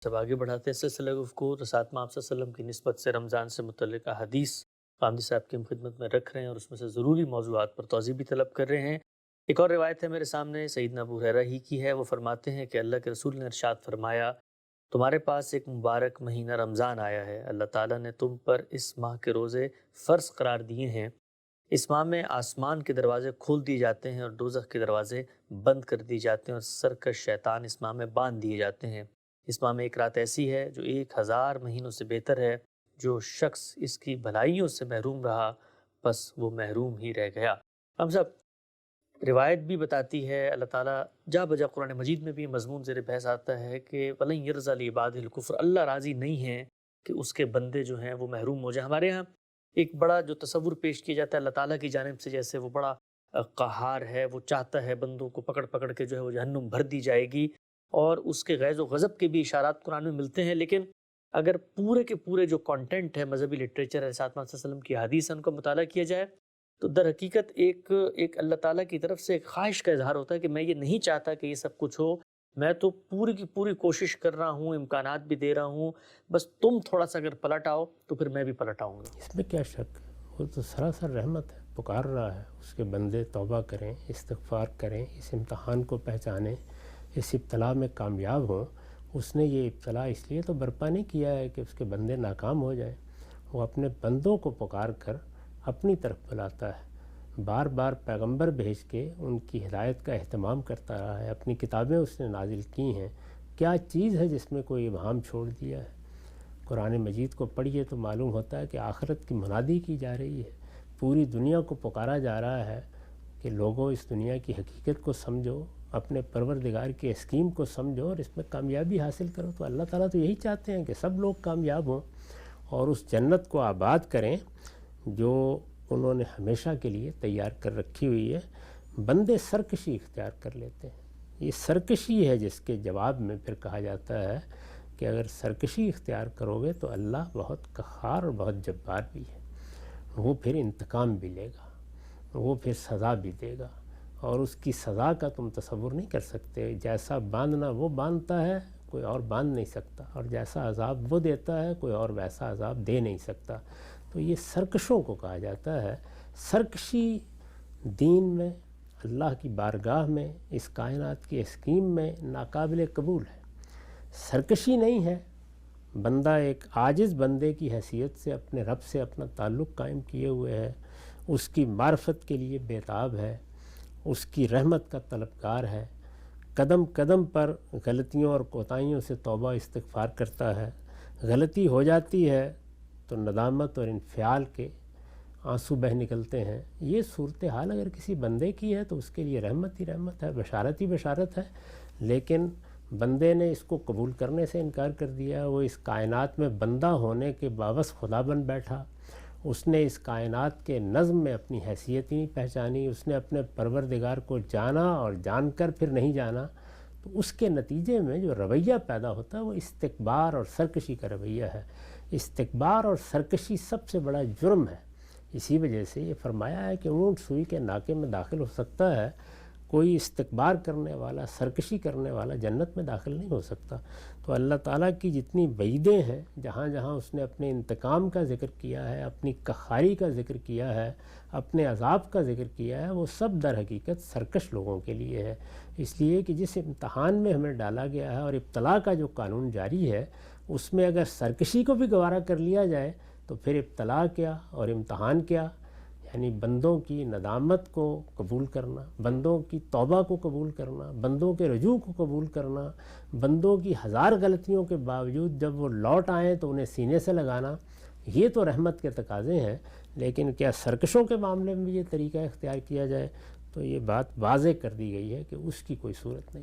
जब आगे बढ़ाते हैं सिलसिला गुफ्तगू तो साथ में आप वसल्लम की निस्बत से रमज़ान से मुतल्लिक़ हदीस कामदी साहब की हम खिदमत में रख रहे हैं और उसमें से ज़रूरी मौज़ूआत पर तौज़ी भी तलब कर रहे हैं। एक और रिवायत है मेरे सामने सईदना अबू हुरैरा ही की है। वो फरमाते हैं कि अल्लाह के रसूल ने इरशाद फरमाया, तुम्हारे पास एक मुबारक महीना रमज़ान आया है। अल्लाह ताला ने तुम पर इस माह के रोज़े फ़र्ज़ करार दिए हैं। इस माह में आसमान के दरवाज़े खोल दिए जाते हैं और दोज़ख के दरवाज़े बंद कर दिए जाते हैं और सरकश शैतान इस माह में बांध दिए जाते हैं। इस माह में एक रात ऐसी है जो 1000 महीनों से बेहतर है। जो शख्स इसकी भलाइयों से महरूम रहा, बस वो महरूम ही रह गया। हम सब रिवायत भी बताती है, अल्लाह ताला जा बजा कुरान मजीद में भी मज़मून ज़ेर बहस आता है कि वलन यर्ज़ा लिइबादिल कुफ़्र, अल्लाह राज़ी नहीं है कि उसके बंदे जो हैं वो महरूम हो जाएं। हमारे यहाँ एक बड़ा जो तसव्वुर पेश किया जाता है अल्लाह ताला की जानिब से, जैसे वो बड़ा क़हार है, वो चाहता है बंदों को पकड़ पकड़ के जो है वो जहन्नुम भर दी जाएगी और उसके ग़ैज़ व ग़ज़ब के भी इशारात कुरान में मिलते हैं। लेकिन अगर पूरे के पूरे जो कंटेंट है, मज़हबी लिटरेचर है, साथ वसल्लम की हदीस है, उनका मुताला किया जाए तो दर हकीकत एक एक अल्लाह ताला की तरफ से एक ख्वाहिश का इज़हार होता है कि मैं ये नहीं चाहता कि ये सब कुछ हो। मैं तो पूरी की पूरी कोशिश कर रहा हूँ, इम्कानात भी दे रहा हूँ, बस तुम थोड़ा-सा अगर पलट आओ तो फिर मैं भी पलट आऊँगा। इसमें क्या शक, वो तो सरासर रहमत है, पुकार रहा है उसके बंदे तौबा करें, इस्तिग़फ़ार करें, इस इम्तिहान को पहचानें, इस इब्तला में कामयाब हों। उसने ये इब्तला इसलिए तो बर्पा नहीं किया है कि उसके बंदे नाकाम हो जाएं। वो अपने बंदों को पुकार कर अपनी तरफ बुलाता है, बार बार पैगंबर भेज के उनकी हिदायत का एहतमाम करता रहा है। अपनी किताबें उसने नाजिल की हैं। क्या चीज़ है जिसमें कोई इबहाम छोड़ दिया है? कुरान मजीद को पढ़िए तो मालूम होता है कि आखिरत की मुनादी की जा रही है। पूरी दुनिया को पुकारा जा रहा है कि लोगों, इस दुनिया की हकीकत को समझो, अपने परवरदिगार की स्कीम को समझो और इसमें कामयाबी हासिल करो। तो अल्लाह ताला तो यही चाहते हैं कि सब लोग कामयाब हों और उस जन्नत को आबाद करें जो उन्होंने हमेशा के लिए तैयार कर रखी हुई है। बंदे सरकशी इख्तियार कर लेते हैं। ये सरकशी है जिसके जवाब में फिर कहा जाता है कि अगर सरकशी इख्तियार करोगे तो अल्लाह बहुत क़हार और बहुत जब्बार भी है। वो फिर इंतकाम भी लेगा, वो फिर सज़ा भी देगा और उसकी सज़ा का तुम तसव्वुर नहीं कर सकते। जैसा बांधना वो बांधता है, कोई और बांध नहीं सकता, और जैसा अज़ाब वो देता है, कोई और वैसा अज़ाब दे नहीं सकता। तो ये सरकशों को कहा जाता है। सरकशी दीन में, अल्लाह की बारगाह में, इस कायनात की स्कीम में नाकाबिल कबूल है। सरकशी नहीं है। बंदा एक आजिज़ बंदे की हैसियत से अपने रब से अपना ताल्लुक़ कायम किए हुए है, उसकी मार्फत के लिए बेताब है, उसकी रहमत का तलबगार है, कदम कदम पर गलतियों और कोताहियों से तौबा इस्तिग़फ़ार करता है। गलती हो जाती है तो नदामत और इन्फ़ियाल के आंसू बह निकलते हैं। ये सूरत हाल अगर किसी बंदे की है तो उसके लिए रहमत ही रहमत है, बशारत ही बशारत है। लेकिन बंदे ने इसको कबूल करने से इनकार कर दिया। वो इस कायनात में बंदा होने के बावस खुदा बन बैठा। उसने इस कायनात के नज़्म में अपनी हैसियत ही नहीं पहचानी। उसने अपने परवरदिगार को जाना और जानकर फिर नहीं जाना। तो उसके नतीजे में जो रवैया पैदा होता है वो इस्तिकबार और सरकशी का रवैया है। इस्तिकबार और सरकशी सबसे बड़ा जुर्म है। इसी वजह से ये फरमाया है कि ऊँट सुई के नाके में दाखिल हो सकता है, कोई इस्तिकबार करने वाला, सरकशी करने वाला जन्नत में दाखिल नहीं हो सकता। तो अल्लाह ताला की जितनी वईदें हैं, जहाँ जहाँ उसने अपने इंतकाम का ज़िक्र किया है, अपनी कहारी का ज़िक्र किया है, अपने अज़ाब का ज़िक्र किया है, वो सब दर हकीकत सरकश लोगों के लिए है। इसलिए कि जिस इम्तहान में हमें डाला गया है और इब्तला का जो कानून जारी है, उसमें अगर सरकशी को भी गवारा कर लिया जाए तो फिर इब्तला क्या और इम्तहान क्या। यानी बंदों की नदामत को कबूल करना, बंदों की तौबा को कबूल करना, बंदों के रजू को कबूल करना, बंदों की हज़ार गलतियों के बावजूद जब वो लौट आएँ तो उन्हें सीने से लगाना, ये तो रहमत के तकाज़े हैं। लेकिन क्या सरकशों के मामले में भी ये तरीका इख्तियार किया जाए, तो ये बात वाज़ेह कर दी गई है कि उसकी कोई सूरत नहीं।